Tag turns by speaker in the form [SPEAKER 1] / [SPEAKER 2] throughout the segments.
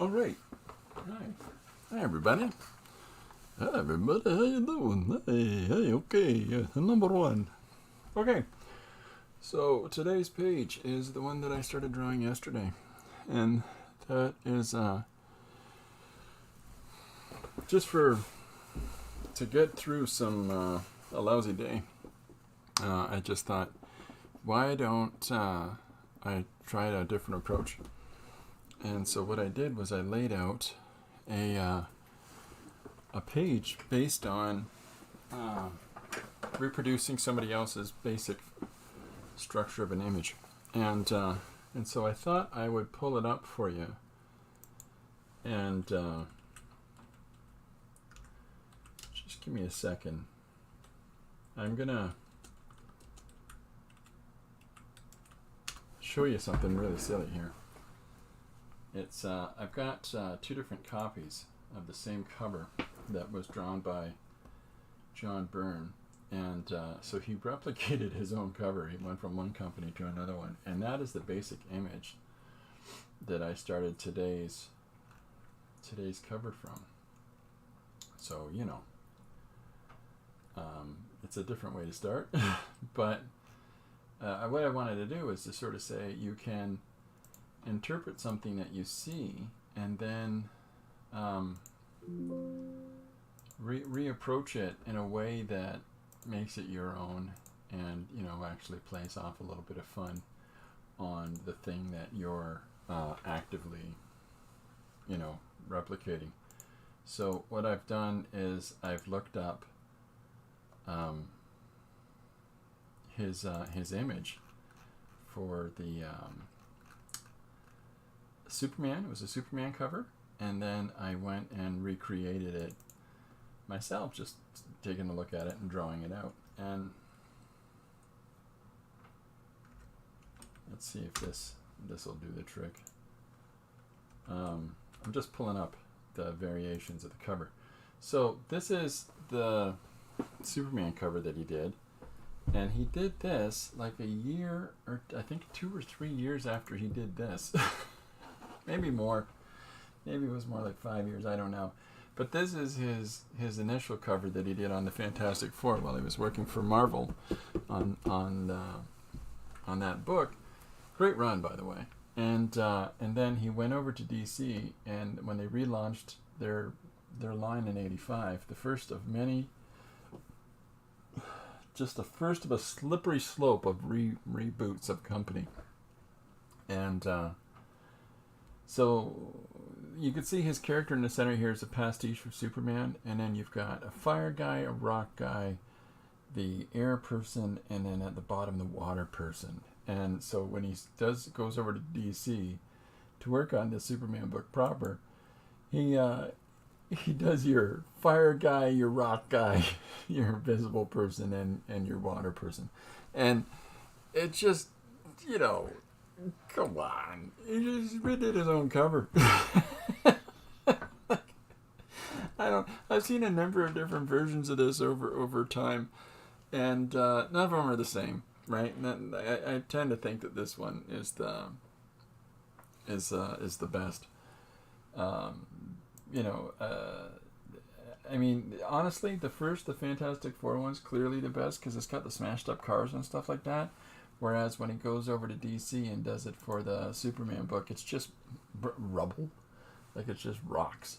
[SPEAKER 1] All right. Hi. Hi, everybody. Hi, everybody. How you doing? Hey, okay. Number one. Okay. So today's page is the one that I started drawing yesterday, and that is just for to get through some a lousy day. I just thought, why don't I try a different approach? And so what I did was I laid out a page based on reproducing somebody else's basic structure of an image, and so I thought I would pull it up for you, and just give me a second. I'm gonna show you something really silly here. It's I've got two different copies of the same cover that was drawn by John Byrne, and so he replicated his own cover. He went from one company to another one, and that is the basic image that I started today's cover from. So it's a different way to start, but what I wanted to do is to sort of say you can interpret something that you see and then reapproach it in a way that makes it your own, and actually plays off a little bit of fun on the thing that you're actively replicating. So what I've done is I've looked up his image for the Superman. It was a Superman cover, and then I went and recreated it myself, just taking a look at it and drawing it out. And let's see if this will do the trick. I'm just pulling up the variations of the cover. So this is the Superman cover that he did, and he did this like a year, or I think 2 or 3 years after he did this. Maybe more. Maybe it was more like 5 years. I don't know. But this is his initial cover that he did on the Fantastic Four while he was working for Marvel on that book. Great run, by the way. And then he went over to DC, and when they relaunched their line in '85, the first of many, just the first of a slippery slope of reboots of company. And so you can see his character in the center here is a pastiche of Superman, and then you've got a fire guy, a rock guy, the air person, and then at the bottom the water person. And so when he goes over to DC to work on the Superman book proper, he does your fire guy, your rock guy, your invisible person, and your water person. And it just, come on. He just redid his own cover. I've seen a number of different versions of this over time, and none of them are the same, right? I tend to think that this one is the best. I mean, honestly, the Fantastic Four one's clearly the best because it's got the smashed up cars and stuff like that. Whereas when he goes over to DC and does it for the Superman book, it's just rubble, like it's just rocks.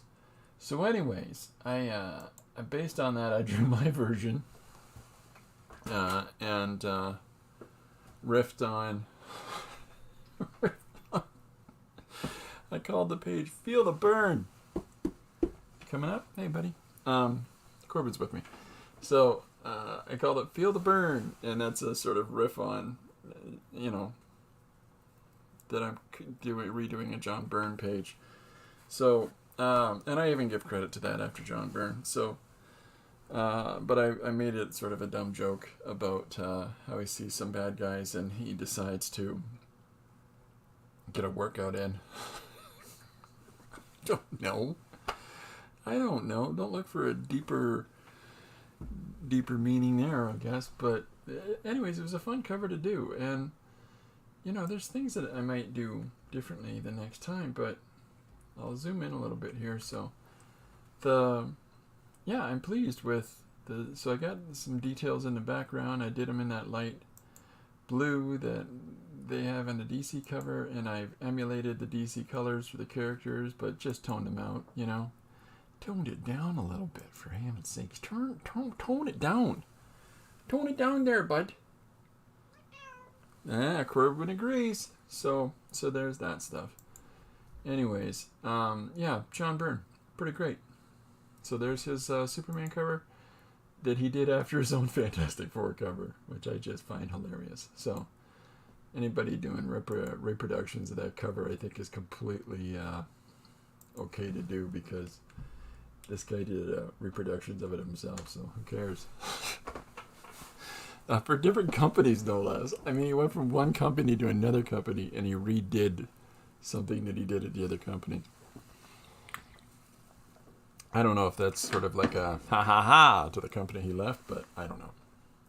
[SPEAKER 1] So, anyways, I based on that, I drew my version, and riffed on. I called the page "Feel the Burn." Coming up, hey buddy, Corbin's with me, so I called it "Feel the Burn," and that's a sort of riff on, that I'm redoing a John Byrne page. So, and I even give credit to that after John Byrne. So, but I made it sort of a dumb joke about how he sees some bad guys and he decides to get a workout in. I don't know. Don't look for a deeper meaning there, I guess. But anyways, it was a fun cover to do, and there's things that I might do differently the next time, but I'll zoom in a little bit here. So I'm pleased with so I got some details in the background. I did them in that light blue that they have in the DC cover, and I've emulated the DC colors for the characters, but just toned them out, toned it down a little bit, for heaven's sakes. Tone it down. Tone it down there, bud. Corbin agrees. So there's that stuff. Anyways, John Byrne, pretty great. So there's his Superman cover that he did after his own Fantastic Four cover, which I just find hilarious. So anybody doing reproductions of that cover, I think, is completely okay to do, because this guy did reproductions of it himself, so who cares? For different companies, no less. I mean, he went from one company to another company, and he redid something that he did at the other company. I don't know if that's sort of like a ha to the company he left, but I don't know.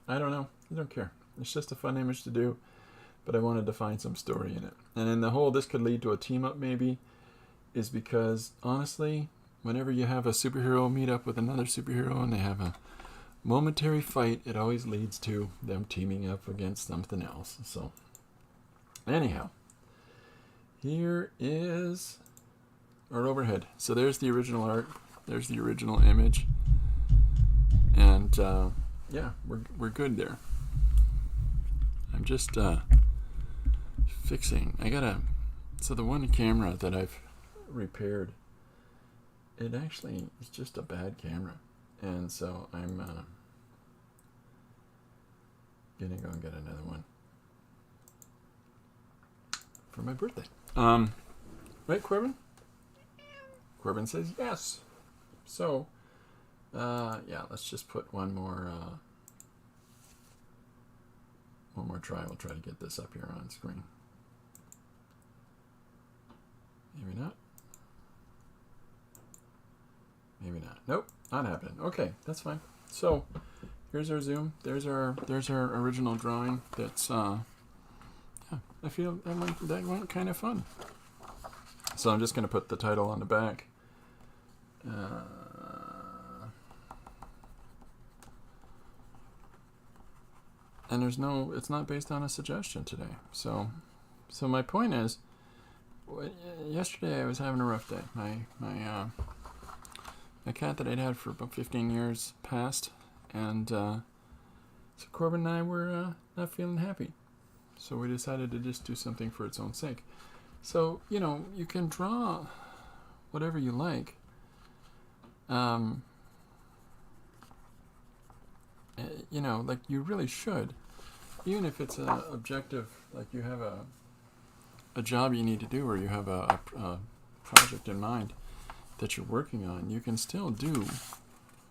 [SPEAKER 1] I don't care. It's just a fun image to do, but I wanted to find some story in it. And then the whole, this could lead to a team up maybe, is because, honestly, whenever you have a superhero meet up with another superhero and they have a momentary fight, it always leads to them teaming up against something else. So, anyhow, here is our overhead. So there's the original art. There's the original image. And, we're good there. I'm just fixing. So the one camera that I've repaired, it actually is just a bad camera. And so I'm gonna go and get another one for my birthday. Right, Corbin? Corbin says yes. So, let's just put one more try. We'll try to get this up here on screen. Maybe not. Maybe not. Nope, not happening. Okay, that's fine. So, here's our zoom. There's our original drawing. That's I feel that went kind of fun. So I'm just going to put the title on the back. And it's not based on a suggestion today. So my point is, yesterday I was having a rough day. My cat that I'd had for about 15 years passed, and so Corbin and I were not feeling happy. So we decided to just do something for its own sake. So, you can draw whatever you like. Like you really should. Even if it's an objective, like you have a job you need to do, or you have a project in mind that you're working on, you can still do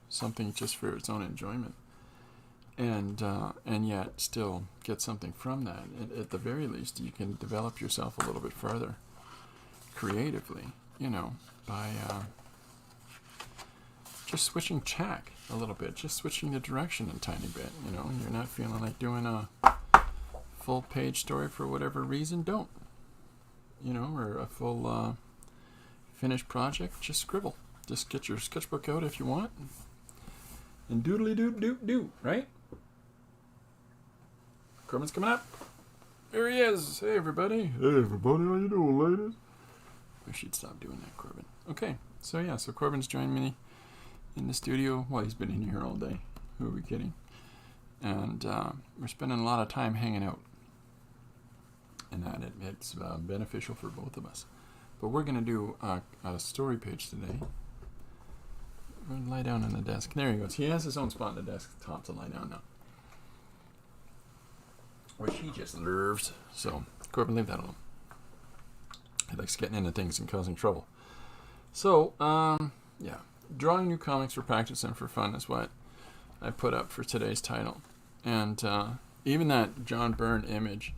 [SPEAKER 1] something just for its own enjoyment, and yet still get something from that. At the very least, you can develop yourself a little bit further creatively, by just switching tack a little bit, just switching the direction a tiny bit. You're not feeling like doing a full page story for whatever reason, don't. Or a full finished project, just scribble. Just get your sketchbook out if you want, and doodly do, right? Corbin's coming up. Here he is. Hey, everybody. Hey, everybody. How you doing, ladies? Wish you'd stop doing that, Corbin. Okay, so Corbin's joined me in the studio. Well, he's been in here all day. Who are we kidding? And we're spending a lot of time hanging out, and that it's beneficial for both of us. But we're going to do a story page today. We're going to lie down on the desk. There he goes. He has his own spot on the desktop to lie down now, which he just loves. So, Corbin, leave that alone. He likes getting into things and causing trouble. So, drawing new comics for practice and for fun is what I put up for today's title. And even that John Byrne image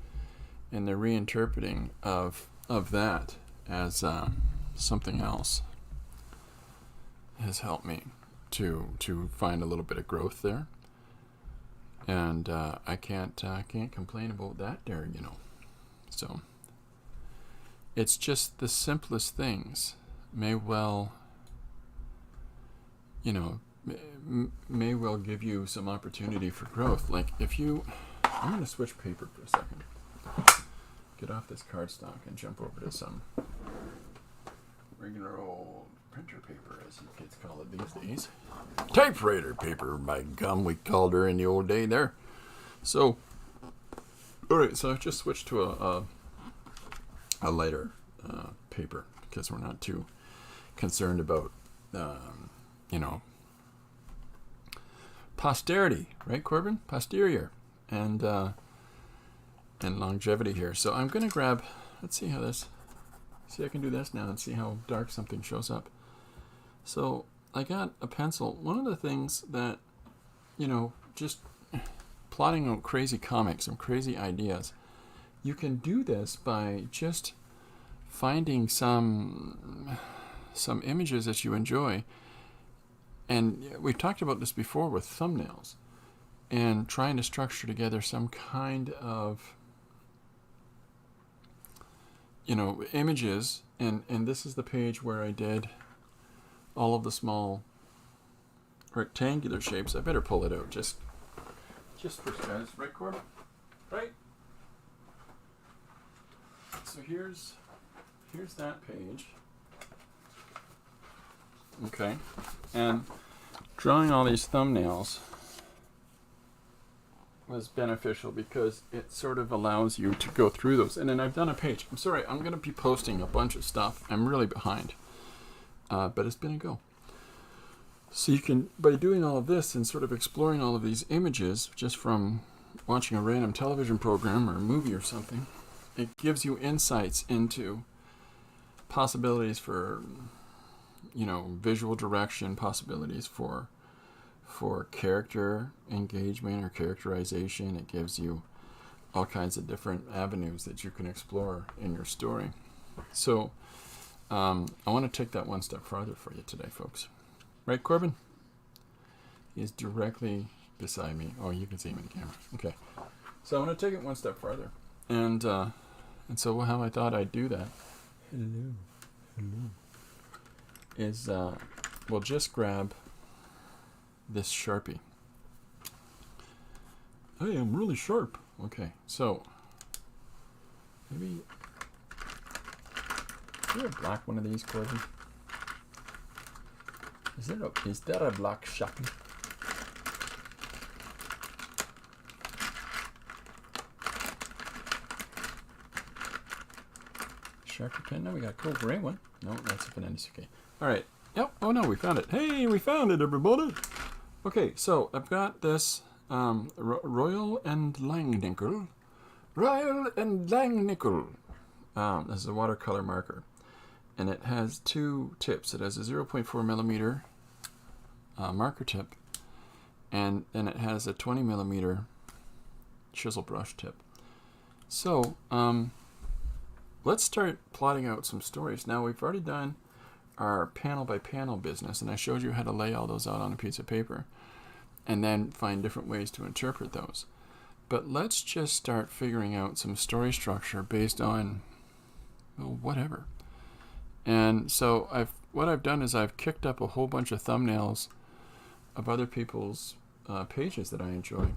[SPEAKER 1] and the reinterpreting of that as something else has helped me to find a little bit of growth there. And I can't complain about that there, So it's just the simplest things may well, you know, may well give you some opportunity for growth. Like if you, I'm going to switch paper for a second. Get off this cardstock and jump over to some regular old printer paper, as you kids call it these days. Typewriter paper, by gum, we called her in the old day there. So, all right, so I've just switched to a lighter paper because we're not too concerned about, you know, posterity, right, Corbin? Posterior and longevity here. So I'm going to grab, let's see how this, see I can do this now and see how dark something shows up. So I got a pencil. One of the things that, you know, just plotting out crazy comics and crazy ideas, you can do this by just finding some images that you enjoy. And we've talked about this before with thumbnails and trying to structure together some kind of, you know, images. And this is the page where I did all of the small rectangular shapes. I better pull it out just for guys, right, Corbin? Right? So here's that page. Okay. And drawing all these thumbnails was beneficial because it sort of allows you to go through those. And then I've done a page. I'm sorry, I'm going to be posting a bunch of stuff. I'm really behind. But it's been a go. So you can, by doing all of this and sort of exploring all of these images just from watching a random television program or a movie or something, it gives you insights into possibilities for, you know, visual direction, possibilities for character engagement or characterization. It gives you all kinds of different avenues that you can explore in your story. So I want to take that one step farther for you today, folks. Right, Corbin? He is directly beside me. Oh, you can see him in the camera. Okay. So I want to take it one step farther. And so how I thought I'd do that is we'll just grab this Sharpie. Hey, I'm really sharp. Okay, so maybe is there a black one of these, Corbin? Is there a black Sharpie? Sharpie pen? No, we got a cool gray one. No, that's a Panennis. Okay. All right. Yep. Oh no, we found it. Hey, we found it, everybody. Okay, so I've got this Royal and Langnickel. Royal and Langnickel. This is a watercolor marker. And it has two tips. It has a 0.4 millimeter marker tip. And then it has a 20 millimeter chisel brush tip. So, let's start plotting out some stories. Now, we've already done our panel by panel business, and I showed you how to lay all those out on a piece of paper and then find different ways to interpret those. But let's just start figuring out some story structure based on, well, whatever. And so what I've done is I've kicked up a whole bunch of thumbnails of other people's pages that I enjoy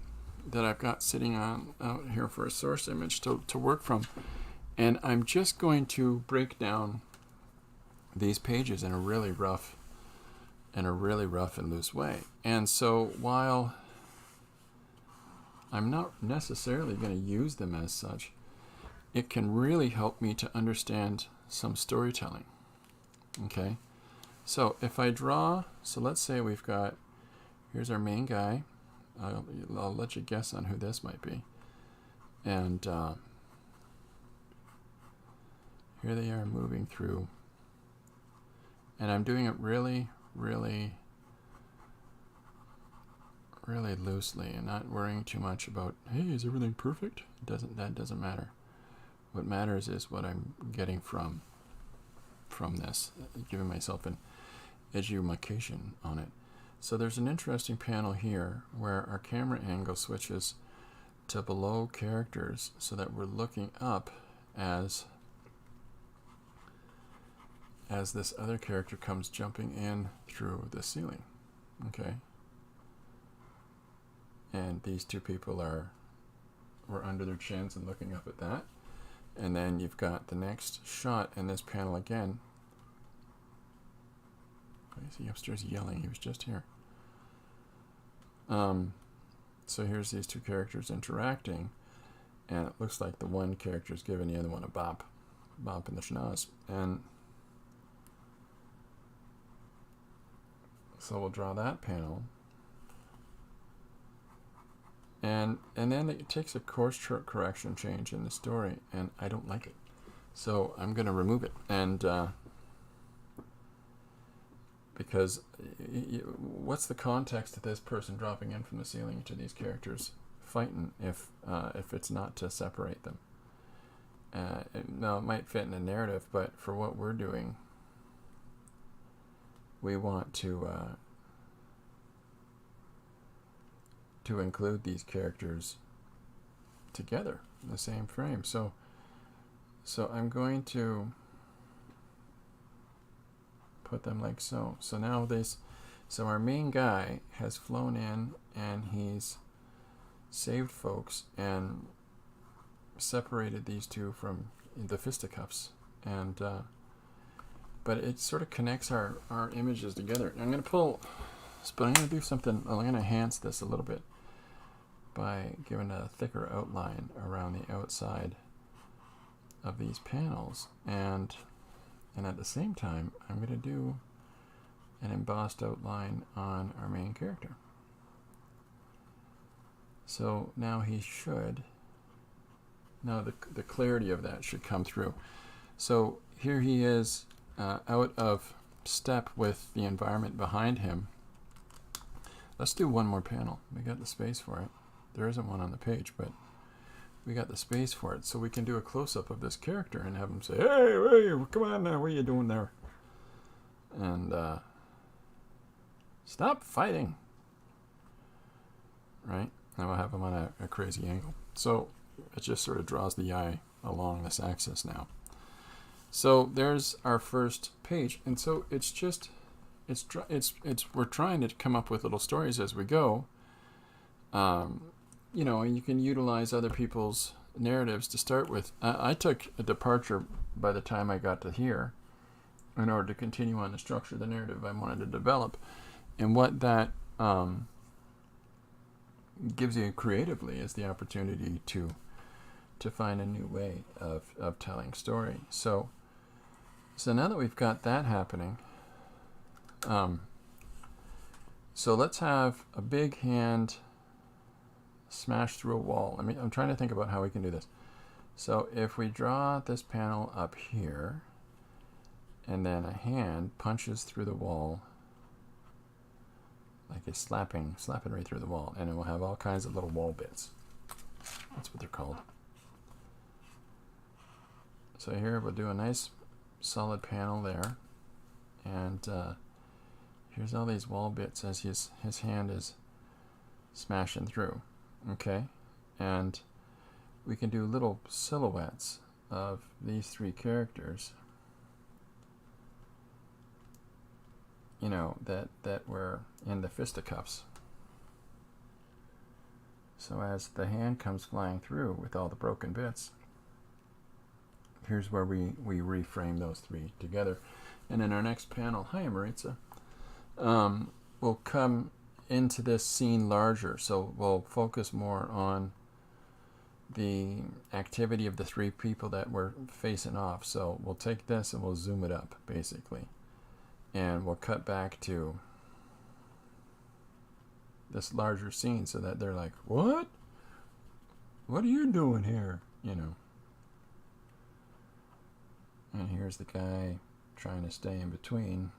[SPEAKER 1] that I've got sitting on out here for a source image to work from. And I'm just going to break down these pages in a really rough and loose way. And so while I'm not necessarily going to use them as such, it can really help me to understand some storytelling. Okay, so if I draw, so let's say we've got, here's our main guy. I'll let you guess on who this might be. And here they are moving through. And I'm doing it really, really, really loosely and not worrying too much about, hey, is everything perfect? That doesn't matter. What matters is what I'm getting from this, giving myself an edumacation on it. So there's an interesting panel here where our camera angle switches to below characters so that we're looking up as as this other character comes jumping in through the ceiling. Okay. And these two people were under their chins and looking up at that. And then you've got the next shot in this panel again. Why is he upstairs yelling? He was just here. So here's these two characters interacting, and it looks like the one character is giving the other one a bop in the schnoz. And so we'll draw that panel. And then it takes a course correction change in the story, and I don't like it. So I'm going to remove it. And because what's the context of this person dropping in from the ceiling to these characters fighting if it's not to separate them? Now, it might fit in the narrative, but for what we're doing, we want to include these characters together in the same frame. So I'm going to put them like so. So now so our main guy has flown in and he's saved folks and separated these two from the fisticuffs, and but it sort of connects our images together. I'm going to do something. I'm going to enhance this a little bit by giving a thicker outline around the outside of these panels, and at the same time I'm going to do an embossed outline on our main character. So now the clarity of that should come through. So here he is out of step with the environment behind him. Let's do one more panel. We got the space for it. There isn't one on the page, but we got the space for it. So we can do a close-up of this character and have him say, hey, come on now, what are you doing there? And stop fighting. Right? And we'll have him on a crazy angle. So it just sort of draws the eye along this axis now. So there's our first page. And so we're trying to come up with little stories as we go. And you can utilize other people's narratives to start with. I took a departure by the time I got to here in order to continue on the structure of the narrative I wanted to develop. And what that gives you creatively is the opportunity to find a new way of telling story. So now that we've got that happening, so let's have a big hand smash through a wall. I'm trying to think about how we can do this. So if we draw this panel up here, and then a hand punches through the wall, like it's slapping right through the wall, and it will have all kinds of little wall bits. That's what they're called. So here we'll do a nice solid panel there, and here's all these wall bits as his hand is smashing through. Okay, and we can do little silhouettes of these three characters, that were in the fisticuffs. So as the hand comes flying through with all the broken bits, here's where we reframe those three together. And in our next panel, hi Maritza, we'll come into this scene larger. So we'll focus more on the activity of the three people that we're facing off. So we'll take this and we'll zoom it up, basically. And we'll cut back to this larger scene so that they're like, what? What are you doing here? And here's the guy trying to stay in between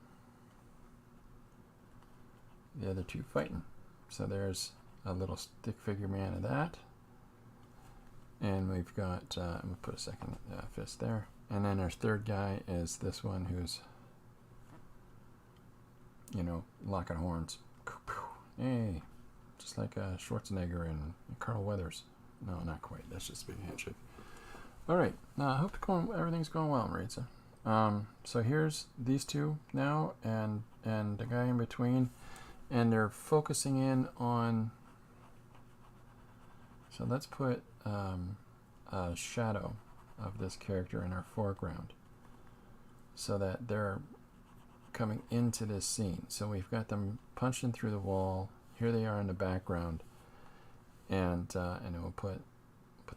[SPEAKER 1] the other two fighting. So there's a little stick figure man of that. And we've got, I'm going to put a second fist there. And then our third guy is this one who's, locking horns. Hey, just like Schwarzenegger and Carl Weathers. No, not quite. That's just a big handshake. All right. I hope everything's going well, Maritza. So here's these two now, and the guy in between, and they're focusing in on. So let's put a shadow of this character in our foreground, so that they're coming into this scene. So we've got them punching through the wall. Here they are in the background, and then we'll put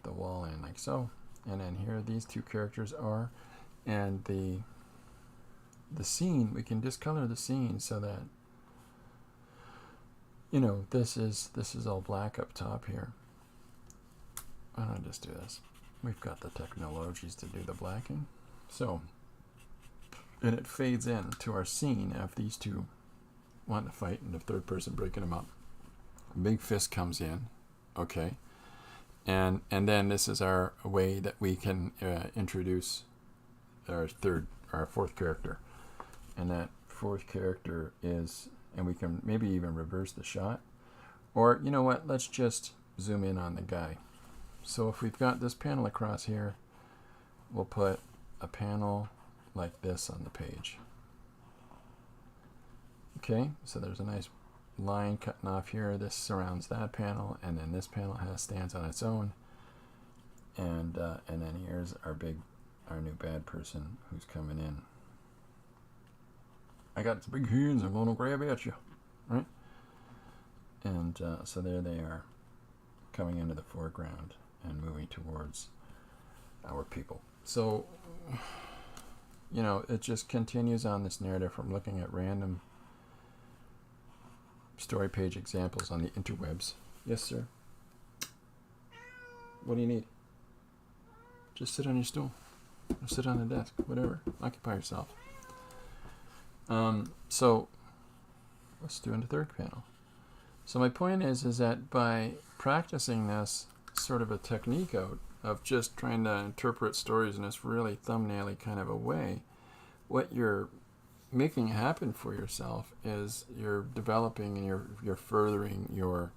[SPEAKER 1] the wall in like so, and then here these two characters are, and the scene, we can discolor the scene so that, you know, this is all black up top here. Why don't I just do this? We've got the technologies to do the blacking. So, and it fades in to our scene of these two wanting to fight and the third person breaking them up. Big fist comes in, okay, and then this is our way that we can introduce our fourth character, and that fourth character is, and we can maybe even reverse the shot, or you know what? Let's just zoom in on the guy. So if we've got this panel across here, we'll put a panel like this on the page. Okay, so there's a nice line cutting off here. This surrounds that panel, and then this panel stands on its own. And then here's our new bad person who's coming in. I got some big hands, I'm gonna grab at you, right? And so there they are, coming into the foreground and moving towards our people. So, you know, it just continues on this narrative from looking at random story page examples on the interwebs. Yes, sir. What do you need? Just sit on your stool. Or sit on the desk. Whatever. Occupy yourself. So, let's do in the third panel. So my point is that by practicing this sort of a technique out of just trying to interpret stories in this really thumbnail-y kind of a way, what you're making happen for yourself is you're developing and you're furthering your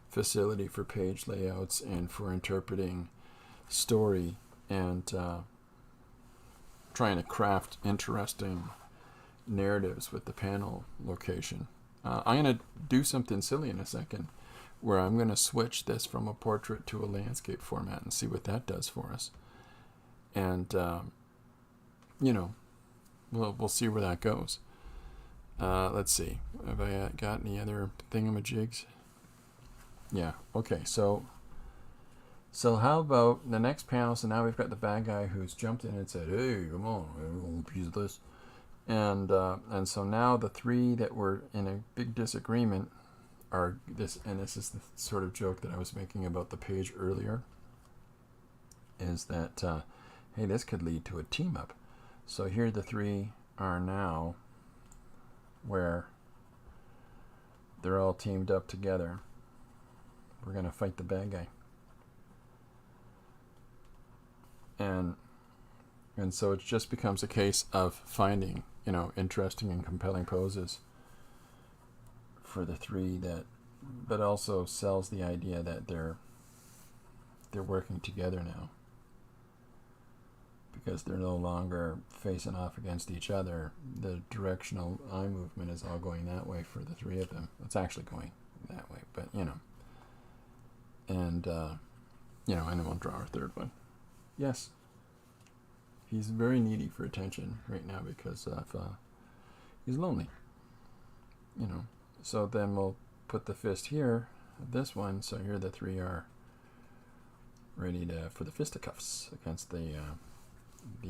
[SPEAKER 1] facility for page layouts and for interpreting story, and trying to craft interesting narratives with the panel location. I'm going to do something silly in a second, where I'm going to switch this from a portrait to a landscape format and see what that does for us. And, you know, we'll see where that goes. Let's see. Have I got any other thingamajigs? Yeah. Okay. So how about the next panel? So now we've got the bad guy who's jumped in and said, "Hey, come on, we'll piece of this." And so now the three that were in a big disagreement are this, and this is the sort of joke that I was making about the page earlier, is that, hey, this could lead to a team up. So here the three are now, where they're all teamed up together. We're going to fight the bad guy. And so it just becomes a case of finding, you know, interesting and compelling poses for the three, but also sells the idea that they're working together now, because they're no longer facing off against each other. The directional eye movement is all going that way for the three of them. It's actually going that way, but you know. And you know, and then we'll draw our third one. Yes. He's very needy for attention right now because he's lonely. You know. So then we'll put the fist here, this one, so here the three are ready for the fisticuffs against the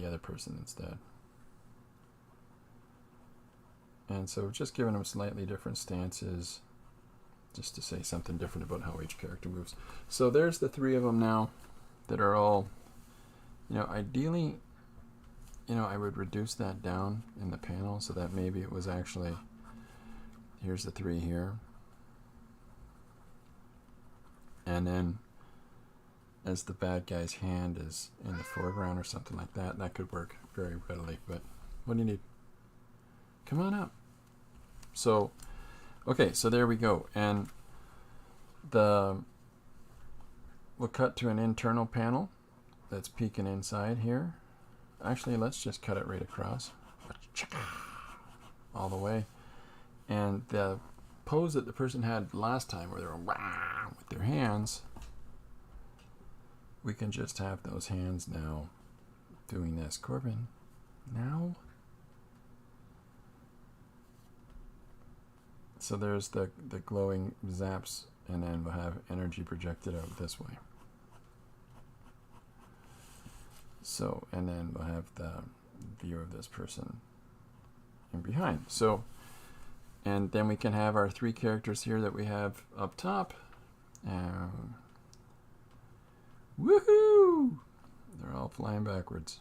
[SPEAKER 1] other person instead. And so just giving them slightly different stances, just to say something different about how each character moves. So there's the three of them now that are all, you know, ideally, you know, I would reduce that down in the panel so that maybe it was actually, here's the three here. And then as the bad guy's hand is in the foreground or something like that, that could work very readily. But what do you need? Come on up. So, okay, so there we go. And we'll cut to an internal panel that's peeking inside here. actually, let's just cut it right across. All the way. And the pose that the person had last time, where they were with their hands, we can just have those hands now doing this. Corbin, now? So there's the glowing zaps, and then we'll have energy projected out this way. So, and then we'll have the view of this person in behind. So, and then we can have our 3 characters here that we have up top. Woohoo! They're all flying backwards.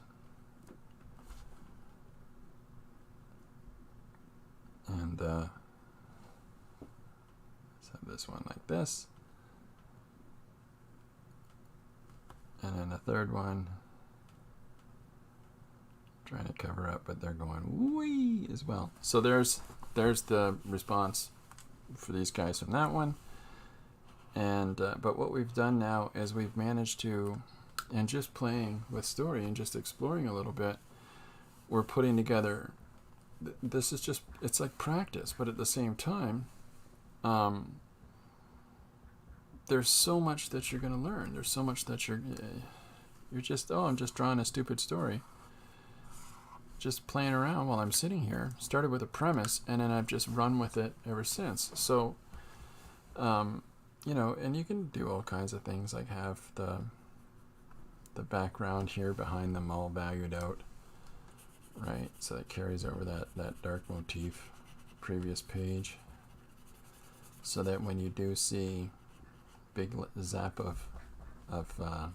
[SPEAKER 1] And let's have this one like this. And then a third one. Trying to cover up, but they're going wee as well. So there's the response for these guys from that one. And but what we've done now is we've managed to, and just playing with story and just exploring a little bit, we're putting together, this is just, it's like practice, but at the same time, there's so much that you're going to learn. There's so much that you're just, oh, I'm just drawing a stupid story. Just playing around while I'm sitting here. Started with a premise, and then I've just run with it ever since. So, you know, and you can do all kinds of things, like have the background here behind them all valued out, right? So it carries over that dark motif, previous page, so that when you do see big zap of the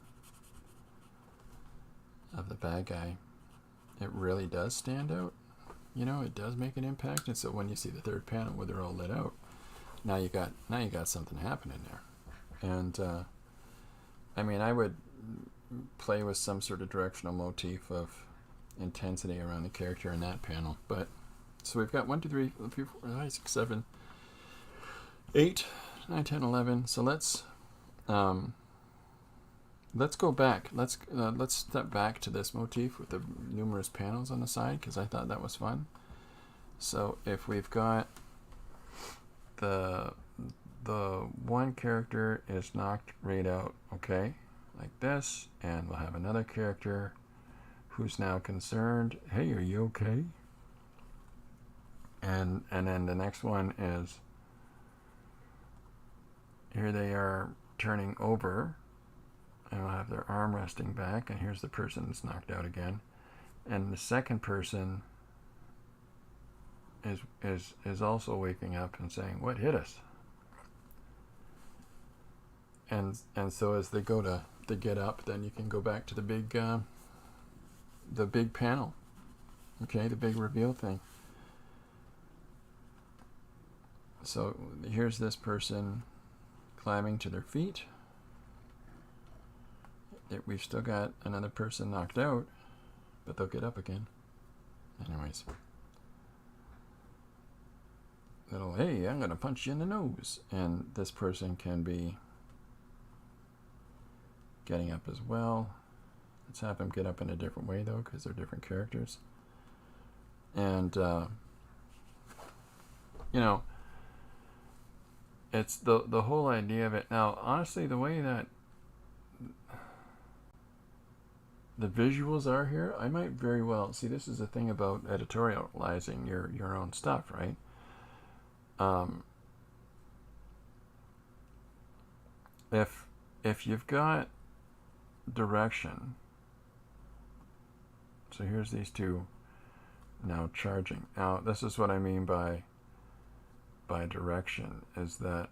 [SPEAKER 1] bad guy, it really does stand out. You know, it does make an impact. And so when you see the third panel where they're all lit out, now you got something happening there. And I mean, I would play with some sort of directional motif of intensity around the character in that panel. But so we've got 1, 2, 3, 4, 5, 6, 7, 8, 9, 10, 11. So let's go back. Let's step back to this motif with the numerous panels on the side, because I thought that was fun. So if we've got the one character is knocked right out, okay, like this, and we'll have another character who's now concerned. Hey, are you okay? And then the next one is, here they are turning over, and we'll have their arm resting back, and here's the person that's knocked out again. And the second person is also waking up and saying, what hit us? And so as they go to get up, then you can go back to the big panel, okay, the big reveal thing. So here's this person climbing to their feet. We've still got another person knocked out, but they'll get up again. Anyways. Little, hey, I'm going to punch you in the nose. And this person can be getting up as well. Let's have them get up in a different way, though, because they're different characters. And, you know, it's the whole idea of it. Now, honestly, the way that the visuals are here, I might very well, see, this is the thing about editorializing your own stuff, right? If you've got direction, so here's these two now charging. Now, this is what I mean by direction, is that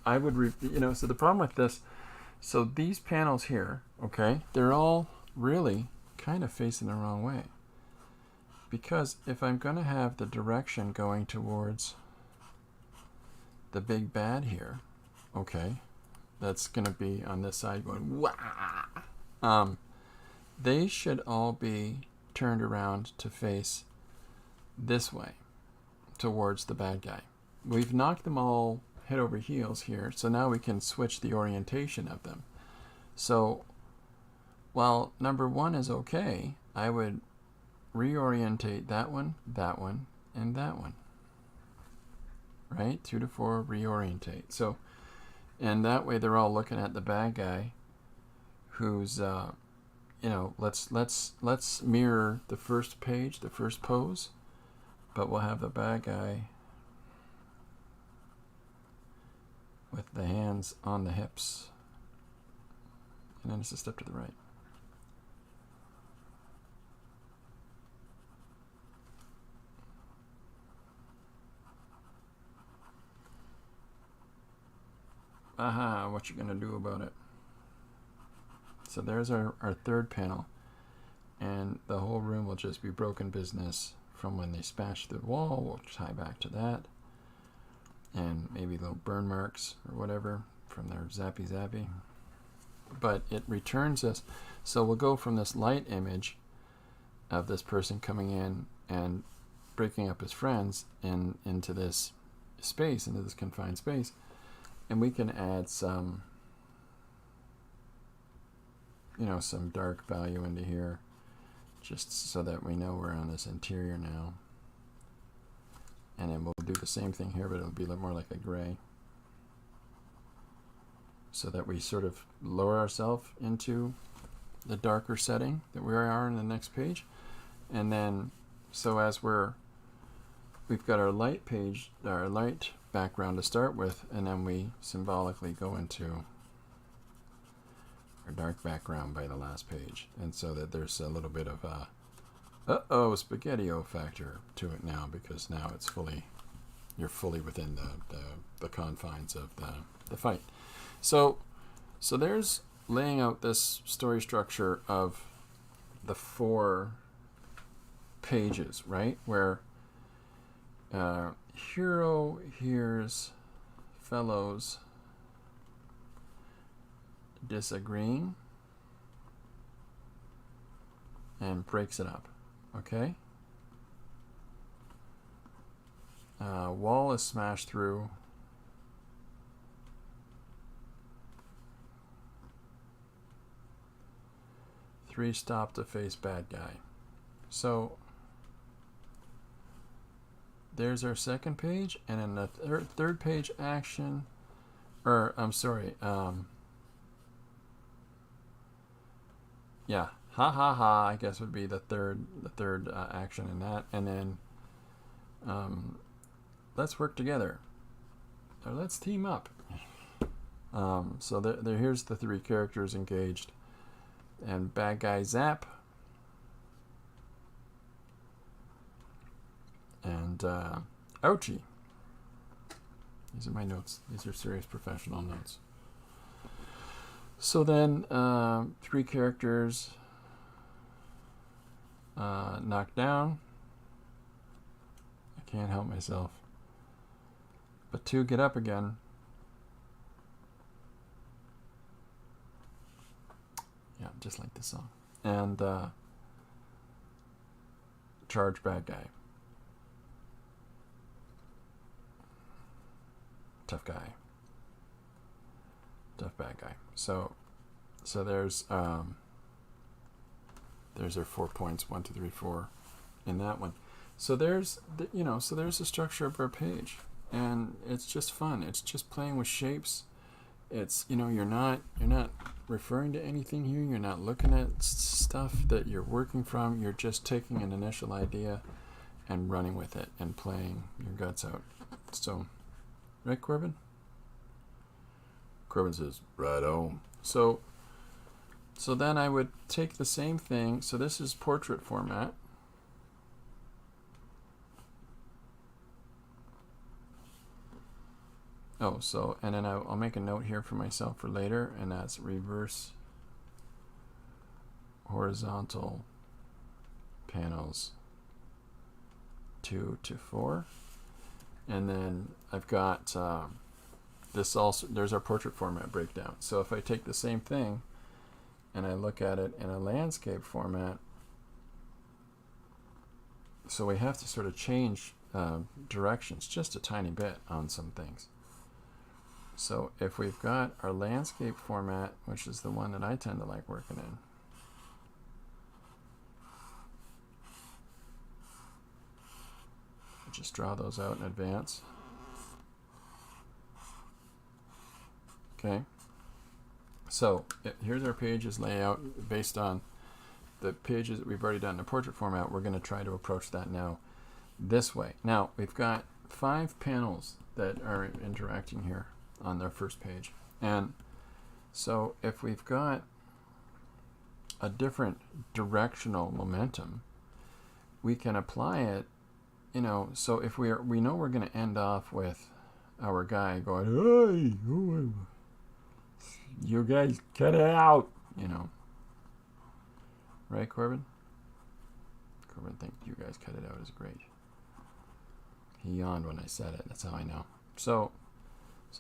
[SPEAKER 1] I would, so the problem with this, so these panels here, okay, they're all really kind of facing the wrong way. Because if I'm going to have the direction going towards the big bad here, okay, that's going to be on this side going, wah! They should all be turned around to face this way, towards the bad guy. We've knocked them all head over heels here, so now we can switch the orientation of them. So While number 1 is okay, I would reorientate that one, and that one. Right? 2 to 4, reorientate. So, and that way they're all looking at the bad guy, who's, you know, let's mirror the first page, the first pose, but we'll have the bad guy with the hands on the hips, and then it's a step to the right. Aha, what you gonna do about it? So there's our third panel, and the whole room will just be broken business from when they smashed the wall. We'll tie back to that, and maybe little burn marks or whatever from their zappy. But it returns us, so we'll go from this light image of this person coming in and breaking up his friends and into this space, into this confined space. And we can add some, you know, some dark value into here, just so that we know we're on this interior now. And then we'll do the same thing here, but it'll be a little more like a gray, so that we sort of lower ourselves into the darker setting that we are in the next page. And then, so as we've got our light page, our light background to start with, and then we symbolically go into our dark background by the last page, and so that there's a little bit of a spaghetti-o factor to it now, because now it's you're fully within the confines of the fight. So there's laying out this story structure of the 4 pages, right, where hero hears fellows disagreeing and breaks it up. Okay? Wall is smashed through. Three stop to face bad guy. So there's our second page, and then the third page action, or I'm sorry, yeah, ha ha ha, I guess would be the third action in that, and then let's work together, or let's team up. So here's the 3 characters engaged, and bad guy zap. And ouchie. These are my notes. These are serious professional notes. So then 3 characters knocked down. I can't help myself. But 2 get up again. Yeah, just like this song. And charge bad guy. Tough guy. Tough bad guy. So there's our 4 points, 1, 2, 3, 4 in that one. So there's the structure of our page, and it's just fun. It's just playing with shapes. It's, you're not referring to anything here. You're not looking at stuff that you're working from. You're just taking an initial idea and running with it and playing your guts out. So, right, Corbin? Corbin says, righto. So then I would take the same thing. So this is portrait format. And then I'll make a note here for myself for later, and that's reverse horizontal panels 2 to 4. And then I've got this also, there's our portrait format breakdown. So if I take the same thing and I look at it in a landscape format, so we have to sort of change directions just a tiny bit on some things. So if we've got our landscape format, which is the one that I tend to like working in, just draw those out in advance. Okay. So here's our pages layout based on the pages that we've already done in the portrait format. We're going to try to approach that now this way. Now we've got 5 panels that are interacting here on their first page. And so if we've got a different directional momentum, we can apply it, you know, so if we know we're going to end off with our guy going, hey, you guys cut it out, you know. Right, Corbin? Corbin thinks you guys cut it out is great. He yawned when I said it. That's how I know. So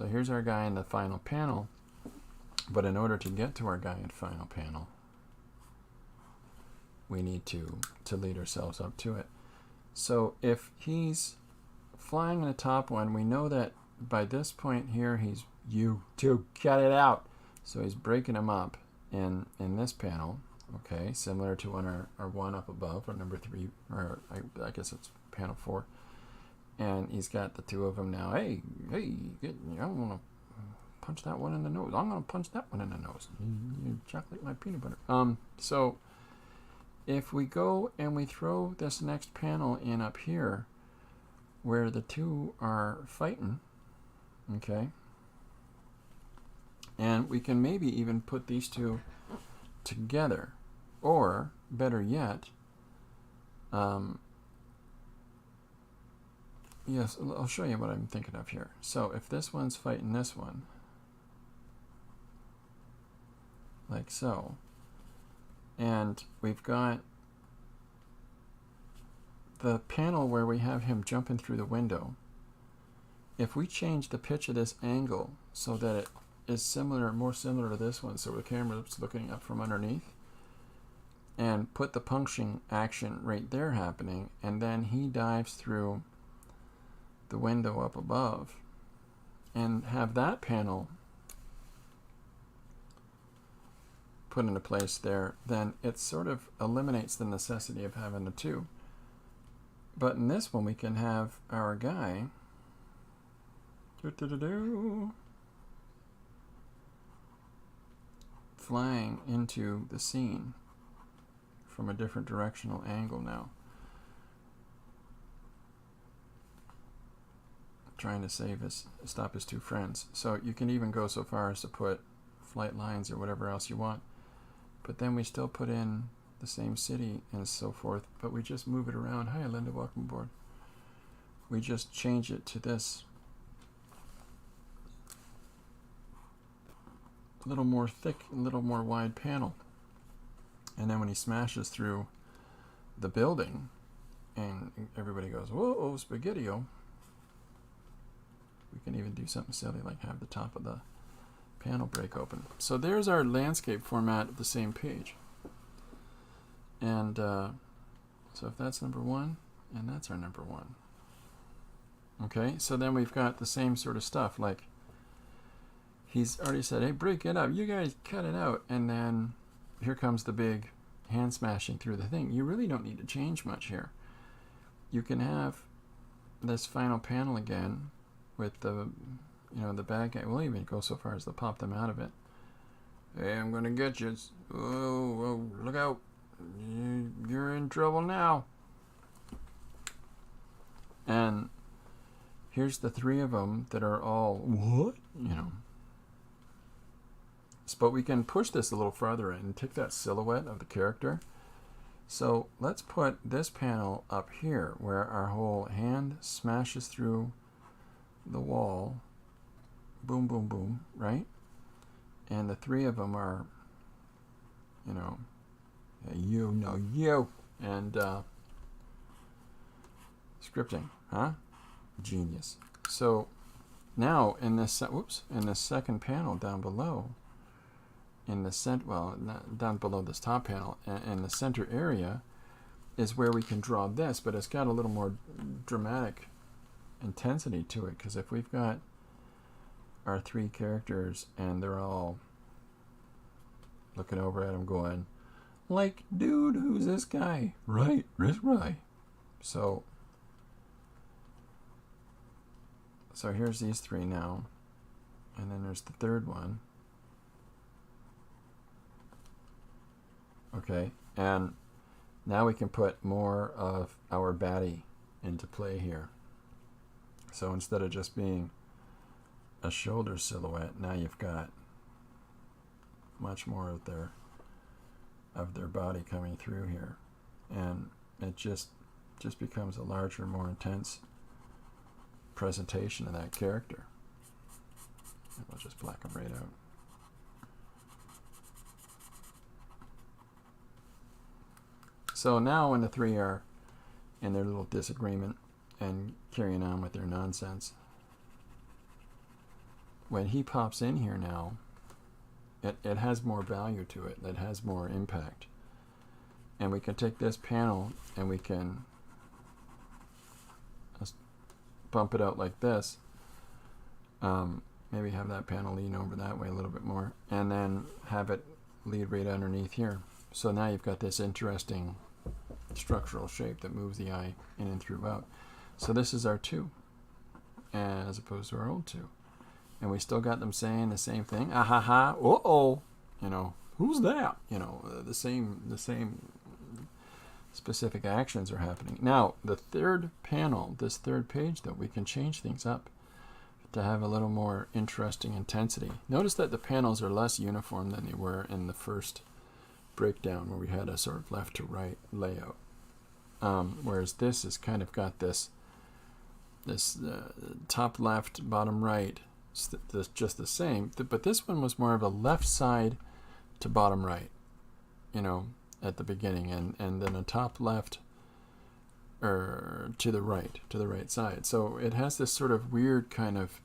[SPEAKER 1] here's our guy in the final panel. But in order to get to our guy in final panel, we need to lead ourselves up to it. So if he's flying in the top one, we know that by this point here, he's, you two cut it out. So he's breaking him up in this panel. Okay, similar to on our one up above, or number 3, or I guess it's panel 4. And he's got the 2 of them now. Hey, I'm going to punch that one in the nose. I'm going to punch that one in the nose. You chocolate my peanut butter. So if we go and we throw this next panel in up here, where the 2 are fighting, okay, and we can maybe even put these 2 together. Or, better yet, yes, I'll show you what I'm thinking of here. So if this one's fighting this one, like so, and we've got the panel where we have him jumping through the window, if we change the pitch of this angle so that it is similar, more similar to this one, so the camera's looking up from underneath, and put the punching action right there happening, and then he dives through the window up above, and have that panel put into place there, then it sort of eliminates the necessity of having the 2. But in this one, we can have our guy flying into the scene from a different directional angle now. Trying to stop his 2 friends. So you can even go so far as to put flight lines or whatever else you want. But then we still put in the same city and so forth, but we just move it around. Hi, Linda, welcome aboard. We just change it to this a little more thick, a little more wide panel. And then when he smashes through the building and everybody goes, whoa, spaghetti-o, we can even do something silly like have the top of the panel break open. So there's our landscape format of the same page. And so if that's number 1, and that's our number 1. Okay, so then we've got the same sort of stuff. Like he's already said, hey, break it up. You guys cut it out. And then here comes the big hand smashing through the thing. You really don't need to change much here. You can have this final panel again with the, you know, the bad guy. We'll even go so far as to pop them out of it. Hey, I'm going to get you. Oh, look out. You're in trouble now. And here's the 3 of them that are all, what? You know. But we can push this a little farther in and take that silhouette of the character. So let's put this panel up here where our whole hand smashes through the wall. Boom, boom, boom, right? And the 3 of them are, you know, you. And scripting, huh? Genius. So now in this, in this second panel down below, in the down below this top panel, in the center area is where we can draw this, but it's got a little more dramatic intensity to it, because if we've got our 3 characters and they're all looking over at him going, like, dude, who's this guy? Right, this guy. So So here's these three now. And then there's the third one. Okay, and now we can put more of our baddie into play here. So instead of just being a shoulder silhouette, now you've got much more of their body coming through here, and it just becomes a larger, more intense presentation of that character. And we'll just black them right out. So now when the three are in their little disagreement and carrying on with their nonsense, when he pops in here now, it has more value to it. It has more impact. And we can take this panel and we can just bump it out like this. Maybe have that panel lean over that way a little bit more, and then have it lead right underneath here. So now you've got this interesting structural shape that moves the eye in and throughout. So this is our 2 as opposed to our old 2. And we still got them saying the same thing. Ah ha ha, uh-oh. You know, who's that? You know, the same specific actions are happening. Now, the third panel, this third page though, we can change things up to have a little more interesting intensity. Notice that the panels are less uniform than they were in the first breakdown where we had a sort of left to right layout, whereas this has kind of got this top left, bottom right, just the same, but this one was more of a left side to bottom right, you know, at the beginning, and then a top left or to the right side. So it has this sort of weird kind of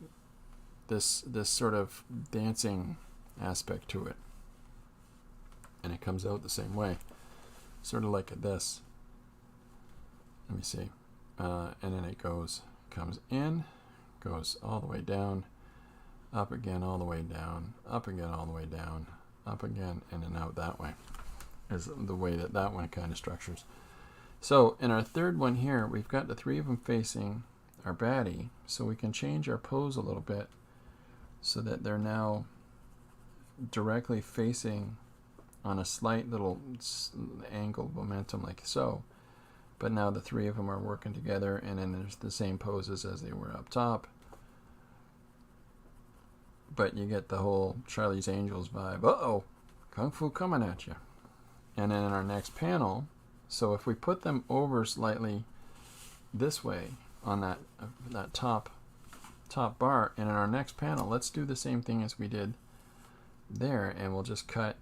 [SPEAKER 1] this sort of dancing aspect to it. And it comes out the same way, sort of like this. Let me see. And then it comes in, goes all the way down, up again all the way down, up again all the way down, up again, and then out that way, is the way that one kind of structures. So in our third one here, we've got the 3 of them facing our baddie, so we can change our pose a little bit so that they're now directly facing on a slight little angle momentum like so. But now the 3 of them are working together, and then there's the same poses as they were up top. But you get the whole Charlie's Angels vibe. Uh-oh, Kung Fu coming at you. And then in our next panel, so if we put them over slightly this way on that top bar, and in our next panel, let's do the same thing as we did there, and we'll just cut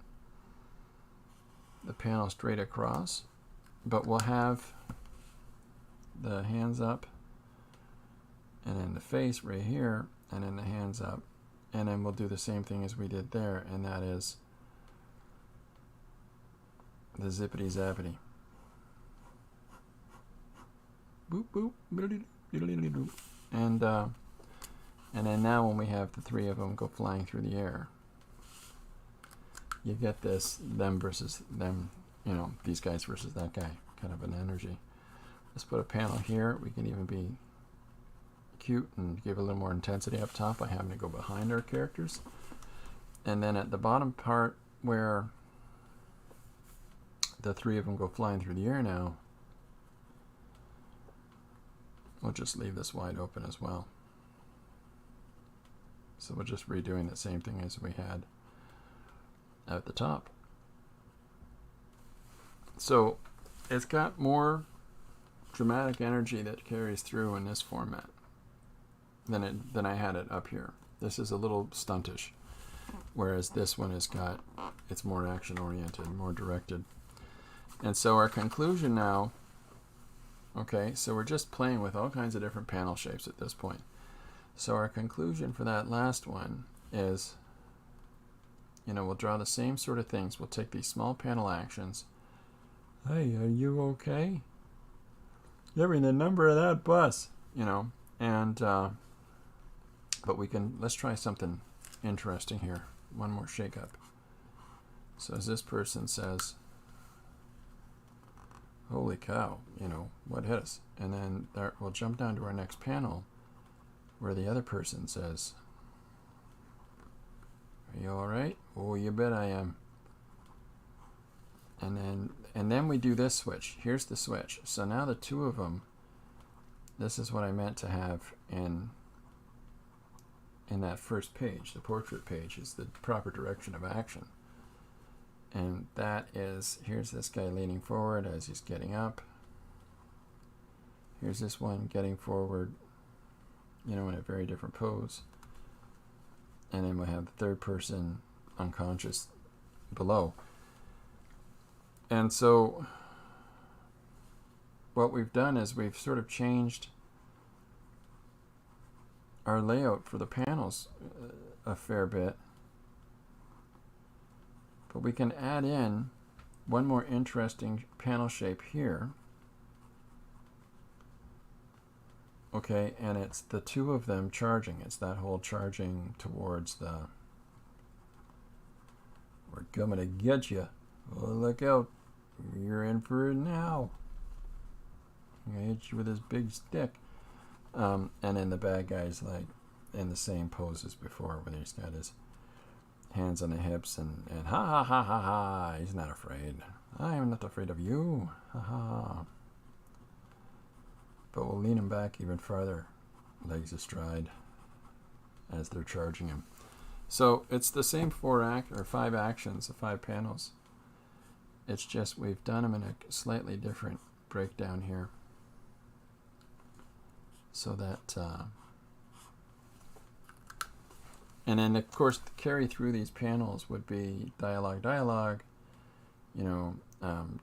[SPEAKER 1] the panel straight across, but we'll have the hands up, and then the face right here, and then the hands up, and then we'll do the same thing as we did there, and that is the zippity zappity. Boop boop, and then now when we have the 3 of them go flying through the air, you get this them versus them, you know, these guys versus that guy kind of an energy. Let's put a panel here. We can even be cute and give a little more intensity up top by having to go behind our characters. And then at the bottom part where the 3 of them go flying through the air now, we'll just leave this wide open as well. So we're just redoing the same thing as we had at the top. So it's got more dramatic energy that carries through in this format than I had it up here. This is a little stuntish, whereas this one it's more action oriented, more directed. And so our conclusion now, okay, so we're just playing with all kinds of different panel shapes at this point. So our conclusion for that last one is, you know, we'll draw the same sort of things. We'll take these small panel actions. Hey, are you okay? Give me the number of that bus, you know, and but let's try something interesting here. One more shake up. So as this person says, holy cow, you know, what hit us? And then we'll jump down to our next panel where the other person says, "Are you all right?" "Oh, you bet I am." And then we do this switch. Here's the switch. So now the two of them, this is what I meant to have in that first page. The portrait page is the proper direction of action. And that is, here's this guy leaning forward as he's getting up. Here's this one getting forward, in a very different pose. And then we have the third person unconscious below. And so what we've done is we've sort of changed our layout for the panels a fair bit. But we can add in one more interesting panel shape here. Okay, and it's the two of them charging. It's that whole charging towards the, "We're coming to get you. Oh, look out. You're in for it now. I'm gonna hit you with this big stick." And then the bad guy's like in the same pose as before, when he's got his hands on the hips and ha ha ha ha ha. He's not afraid. I am not afraid of you. Ha ha. But we'll lean him back even farther, legs astride, as they're charging him. So it's the same 5 actions, the 5 panels. It's just we've done them in a slightly different breakdown here, so that and then of course the carry through these panels would be dialogue, dialogue,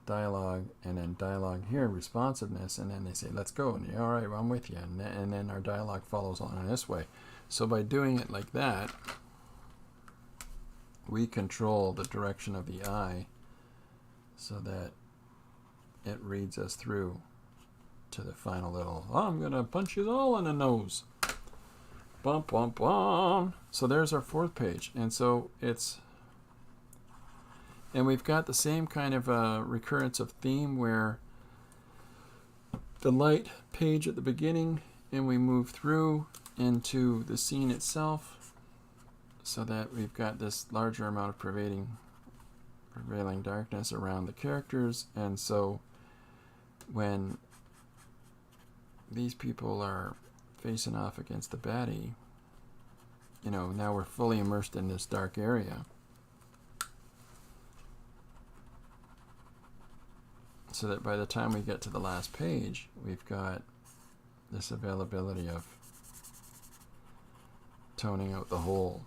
[SPEAKER 1] dialogue, and then dialogue here, responsiveness, and then they say, "Let's go," and all right, well, I'm with you, and then our dialogue follows on in this way. So by doing it like that, we control the direction of the eye so that it reads us through to the final little, "I'm gonna punch you all in the nose." Bum, bum, bum. So there's our 4th page. And so and we've got the same kind of recurrence of theme, where the light page at the beginning, and we move through into the scene itself, so that we've got this larger amount of prevailing darkness around the characters. And so when these people are facing off against the baddie, now we're fully immersed in this dark area, so that by the time we get to the last page, we've got this availability of toning out the whole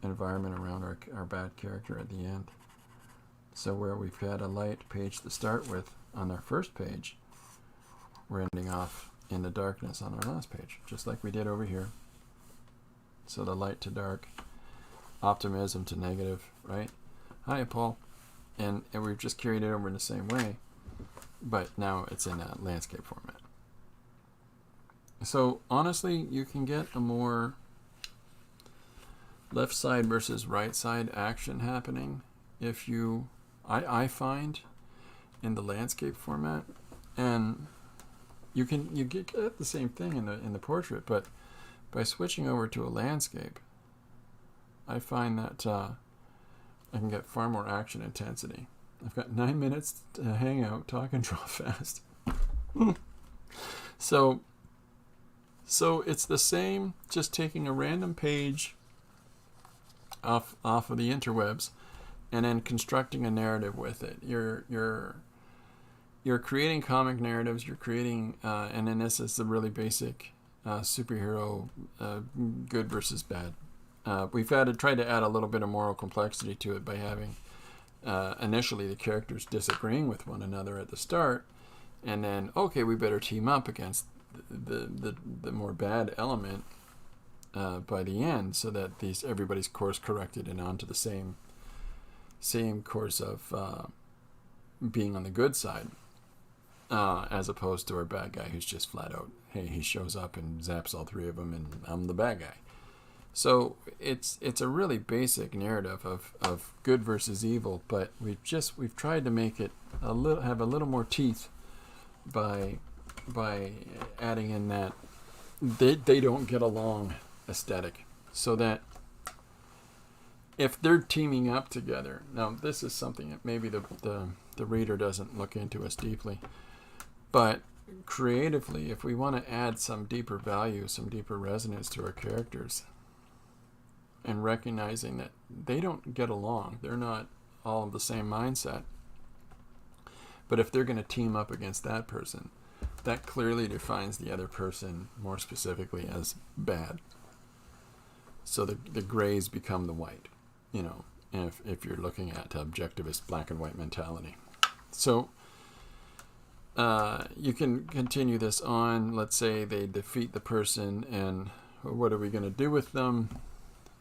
[SPEAKER 1] environment around our bad character at the end. So where we've had a light page to start with on our first page, we're ending off in the darkness on our last page, just like we did over here. So the light to dark, optimism to negative, right? Hi, Paul. And we've just carried it over in the same way, but now it's in a landscape format. So honestly, you can get a more left side versus right side action happening if you, I find, in the landscape format. And you get the same thing in the portrait, but by switching over to a landscape, I find that I can get far more action intensity. I've got 9 minutes to hang out, talk, and draw fast. So it's the same, just taking a random page off of the interwebs and then constructing a narrative with it. You're creating comic narratives. You're creating, and then this is the really basic superhero good versus bad. We've tried to add a little bit of moral complexity to it by having initially the characters disagreeing with one another at the start, and then we better team up against the more bad element by the end, so that everybody's course corrected and onto the same course of being on the good side, as opposed to our bad guy who's just flat out, hey, he shows up and zaps all 3 of them, and I'm the bad guy. So it's a really basic narrative of good versus evil, but we've tried to make it have a little more teeth by adding in that they don't get along aesthetic. So that if they're teaming up together, now this is something that maybe the reader doesn't look into as deeply, but creatively, if we want to add some deeper value, some deeper resonance to our characters, and recognizing that they don't get along, they're not all of the same mindset, but if they're going to team up against that person, that clearly defines the other person more specifically as bad. So the grays become the white, if you're looking at objectivist black and white mentality. So you can continue this on. Let's say they defeat the person, and what are we going to do with them?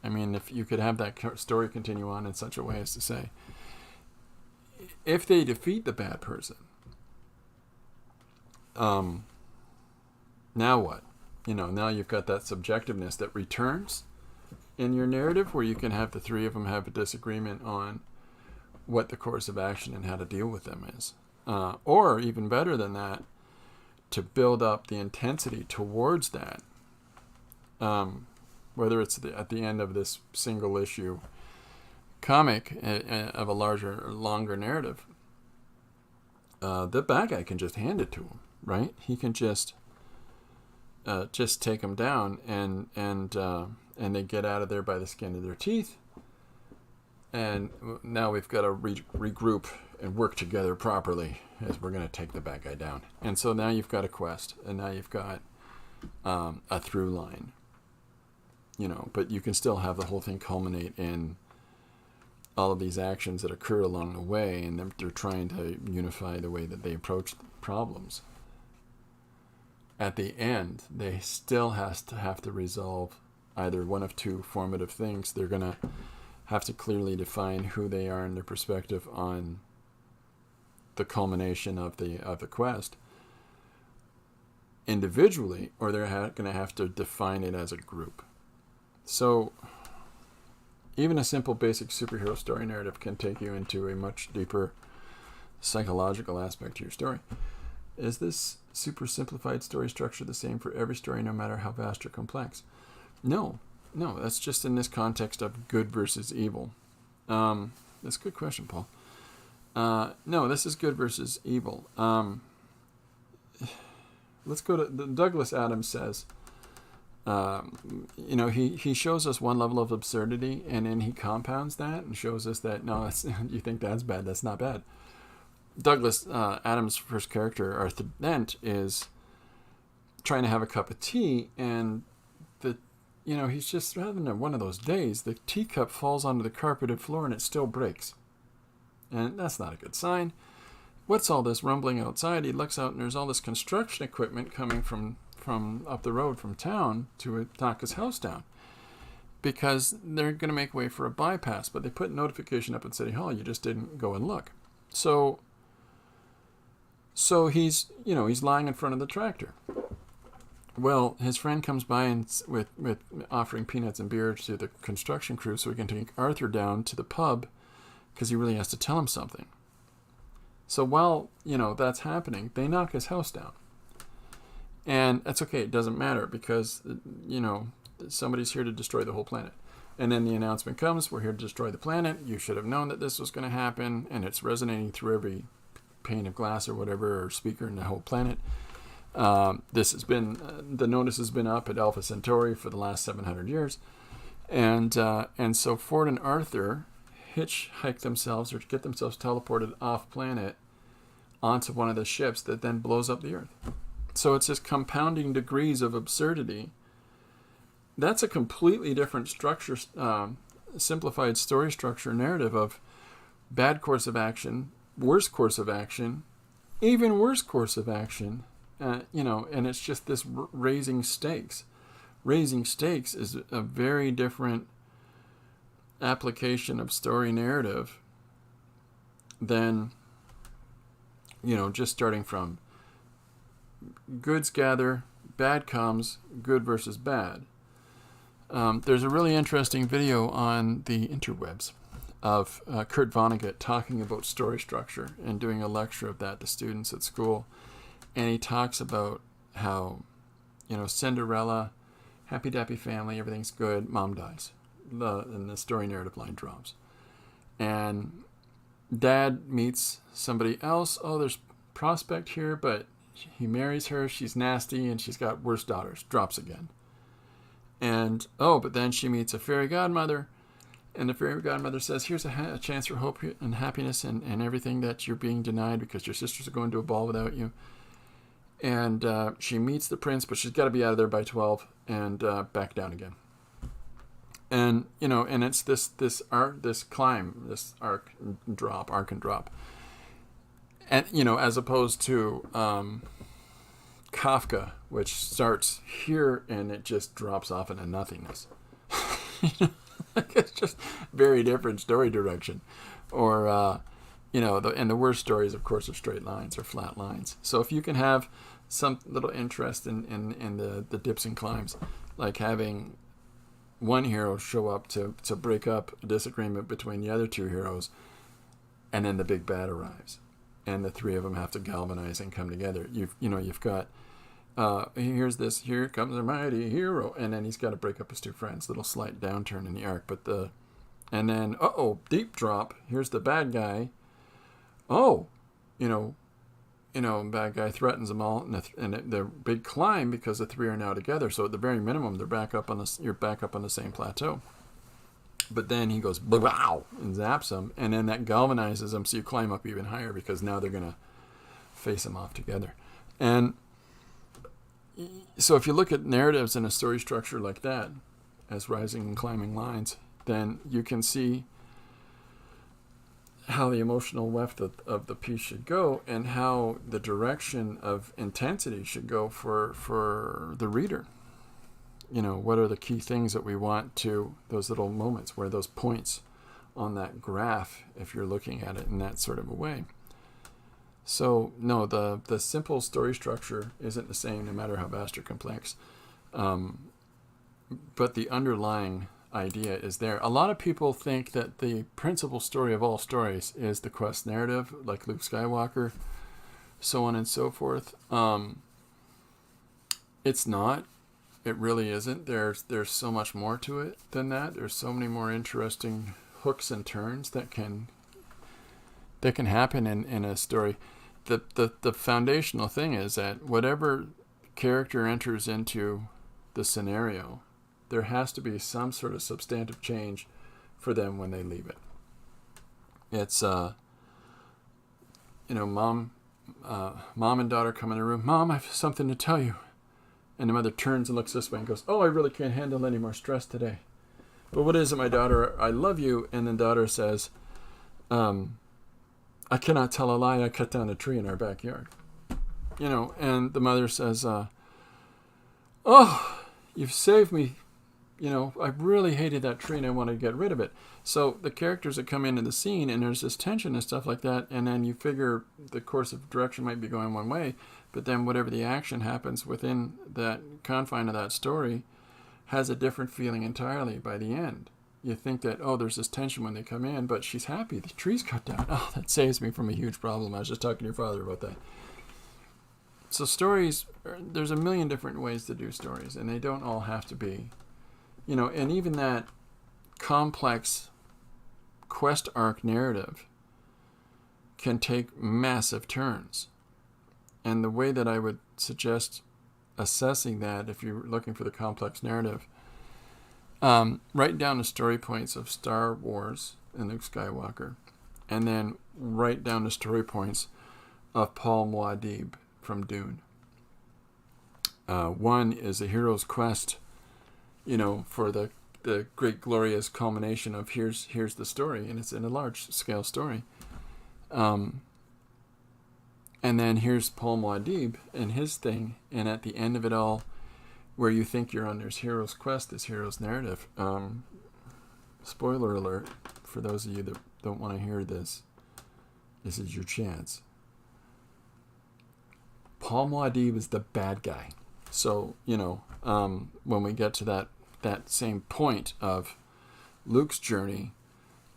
[SPEAKER 1] I mean, if you could have that story continue on in such a way as to say, if they defeat the bad person, now what? Now you've got that subjectiveness that returns in your narrative, where you can have the three of them have a disagreement on what the course of action and how to deal with them is. Or even better than that, to build up the intensity towards that, whether it's at the end of this single issue comic of a longer narrative, the bad guy can just hand it to him, right? He can just take him down, and they get out of there by the skin of their teeth. And now we've got to regroup and work together properly as we're going to take the bad guy down. And so now you've got a quest, and now you've got a through line. But you can still have the whole thing culminate in all of these actions that occur along the way, and they're trying to unify the way that they approach problems. At the end, they still have to resolve either one of two formative things. They're going to have to clearly define who they are in their perspective on the culmination of the quest individually, or they're going to have to define it as a group. So even a simple basic superhero story narrative can take you into a much deeper psychological aspect to your story. Is this super simplified story structure the same for every story, no matter how vast or complex? No, that's just in this context of good versus evil. That's a good question, Paul. No, this is good versus evil. Let's go to Douglas Adams says, he shows us one level of absurdity, and then he compounds that and shows us that, no, you think that's bad, that's not bad. Douglas Adams' first character, Arthur Dent, is trying to have a cup of tea, and he's just having one of those days. The teacup falls onto the carpeted floor and it still breaks. And that's not a good sign. What's all this rumbling outside? He looks out and there's all this construction equipment coming from up the road from town to knock his house down, because they're going to make way for a bypass, but they put a notification up at City Hall. You just didn't go and look. So he's lying in front of the tractor. Well, his friend comes by and with offering peanuts and beer to the construction crew so he can take Arthur down to the pub, because he really has to tell him something. So while, that's happening, they knock his house down. And that's okay, it doesn't matter, because, somebody's here to destroy the whole planet. And then the announcement comes, we're here to destroy the planet. You should have known that this was going to happen, and it's resonating through every pane of glass or whatever, or speaker in the whole planet. This has been, the notice has been up at Alpha Centauri for the last 700 years. And so Ford and Arthur hitchhike themselves, or get themselves teleported off planet onto one of the ships that then blows up the Earth. So it's just compounding degrees of absurdity. That's a completely different structure, simplified story structure narrative of bad course of action, worse course of action, even worse course of action, and it's just this raising stakes. Raising stakes is a very different application of story narrative than, just starting from goods gather, bad comes, good versus bad. There's a really interesting video on the interwebs of Kurt Vonnegut talking about story structure and doing a lecture of that to students at school. And he talks about how, Cinderella, happy dappy family, everything's good. Mom dies. And the story narrative line drops. And dad meets somebody else. Oh, there's prospect here, but he marries her. She's nasty and she's got worse daughters. Drops again. And, but then she meets a fairy godmother. And the fairy godmother says, here's a chance for hope and happiness and everything that you're being denied because your sisters are going to a ball without you. And she meets the prince, but she's got to be out of there by 12 and back down again. And, and it's this climb, this arc and drop. And, as opposed to Kafka, which starts here and it just drops off into nothingness. It's just very different story direction. Or, the worst stories, of course, are straight lines or flat lines. So if you can have some little interest in the dips and climbs, like having one hero show up to break up a disagreement between the other two heroes, and then the big bad arrives, and the three of them have to galvanize and come together. You've got here comes a mighty hero, and then he's got to break up his two friends. Little slight downturn in the arc, and then deep drop. Here's the bad guy. Bad guy threatens them all, and the big climb because the three are now together. So at the very minimum, you're back up on the same plateau. But then he goes wow and zaps them, and then that galvanizes them, so you climb up even higher because now they're gonna face them off together. And so if you look at narratives in a story structure like that, as rising and climbing lines, then you can see how the emotional weft of the piece should go and how the direction of intensity should go for the reader. What are the key things that we want to, those little moments, where those points on that graph, if you're looking at it in that sort of a way. So, no, the simple story structure isn't the same no matter how vast or complex. But the underlying idea is there. A lot of people think that the principal story of all stories is the quest narrative, like Luke Skywalker, so on and so forth. It's not. It really isn't. There's so much more to it than that. There's so many more interesting hooks and turns that can happen in a story. The foundational thing is that whatever character enters into the scenario, there has to be some sort of substantive change for them when they leave it. It's mom and daughter come in the room. Mom, I have something to tell you. And the mother turns and looks this way and goes, I really can't handle any more stress today. But what is it, my daughter? I love you. And then daughter says, I cannot tell a lie. I cut down a tree in our backyard. And the mother says, you've saved me. I really hated that tree and I wanted to get rid of it. So the characters that come into the scene and there's this tension and stuff like that, and then you figure the course of direction might be going one way, but then whatever the action happens within that confine of that story has a different feeling entirely by the end. You think that, there's this tension when they come in, but she's happy. The tree's cut down. That saves me from a huge problem. I was just talking to your father about that. So stories, there's a million different ways to do stories, and they don't all have to be, and even that complex quest arc narrative can take massive turns. And the way that I would suggest assessing that, if you're looking for the complex narrative, write down the story points of Star Wars and Luke Skywalker, and then write down the story points of Paul Muad'Dib from Dune. One is a hero's quest, for the great glorious culmination of here's the story, and it's in a large scale story. And then here's Paul Muad'Dib and his thing, and at the end of it all, where you think you're on this hero's quest, this hero's narrative. Spoiler alert, for those of you that don't want to hear this is your chance. Paul Muad'Dib is the bad guy. So, when we get to that same point of Luke's journey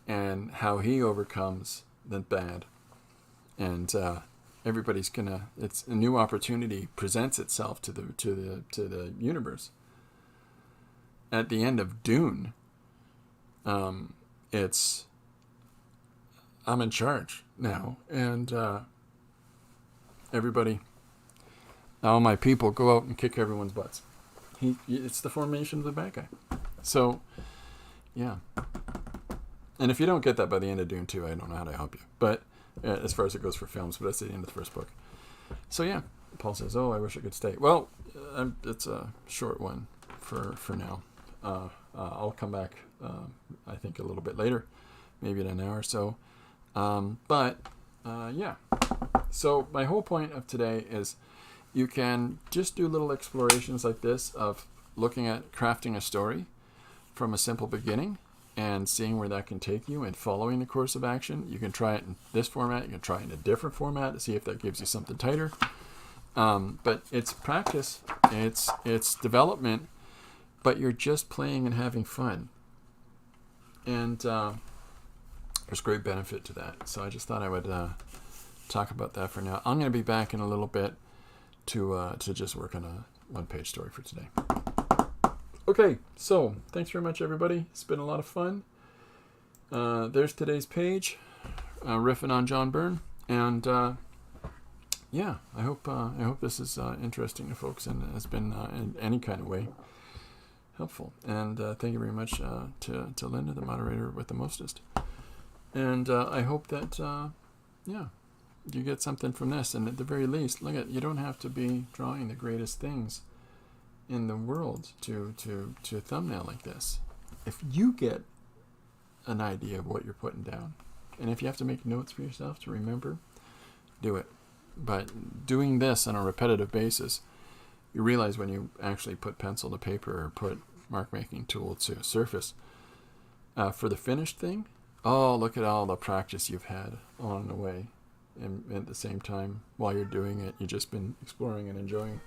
[SPEAKER 1] and how he overcomes the bad, and everybody's gonna. It's a new opportunity presents itself to the universe. At the end of Dune, it's I'm in charge now, and everybody, all my people, go out and kick everyone's butts. It's the formation of the bad guy. So, yeah. And if you don't get that by the end of Dune 2, I don't know how to help you. But as far as it goes for films, but that's the end of the first book. So yeah, Paul says, "Oh, I wish I could stay." Well, it's a short one for now. I'll come back, I think, a little bit later, maybe in an hour or so. Yeah. So my whole point of today is you can just do little explorations like this of looking at crafting a story from a simple beginning and seeing where that can take you and following the course of action. You can try it in this format. You can try it in a different format to see if that gives you something tighter. But it's practice. It's development. But you're just playing and having fun. And there's great benefit to that. So I just thought I would talk about that for now. I'm going to be back in a little bit to just work on a one-page story for today. Okay, so thanks very much, everybody. It's been a lot of fun. There's today's page, riffing on John Byrne, and yeah, I hope this is interesting to folks and has been in any kind of way helpful. And thank you very much to Linda, the moderator with the mostest. And I hope that yeah, you get something from this. And at the very least, you don't have to be drawing the greatest things in the world to thumbnail like this. If you get an idea of what you're putting down, and if you have to make notes for yourself to remember, do it. But doing this on a repetitive basis, you realize when you actually put pencil to paper or put mark making tool to surface, for the finished thing, oh, look at all the practice you've had along the way. And at the same time, while you're doing it, you've just been exploring and enjoying.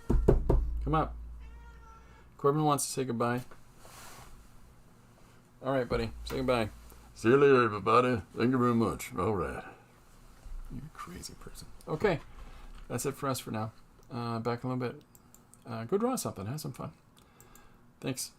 [SPEAKER 1] Come up. Corbin wants to say goodbye. All right, buddy. Say goodbye. See you later, everybody. Thank you very much. All right. You're a crazy person. Okay. That's it for us for now. Back in a little bit. Go draw something. Have some fun. Thanks.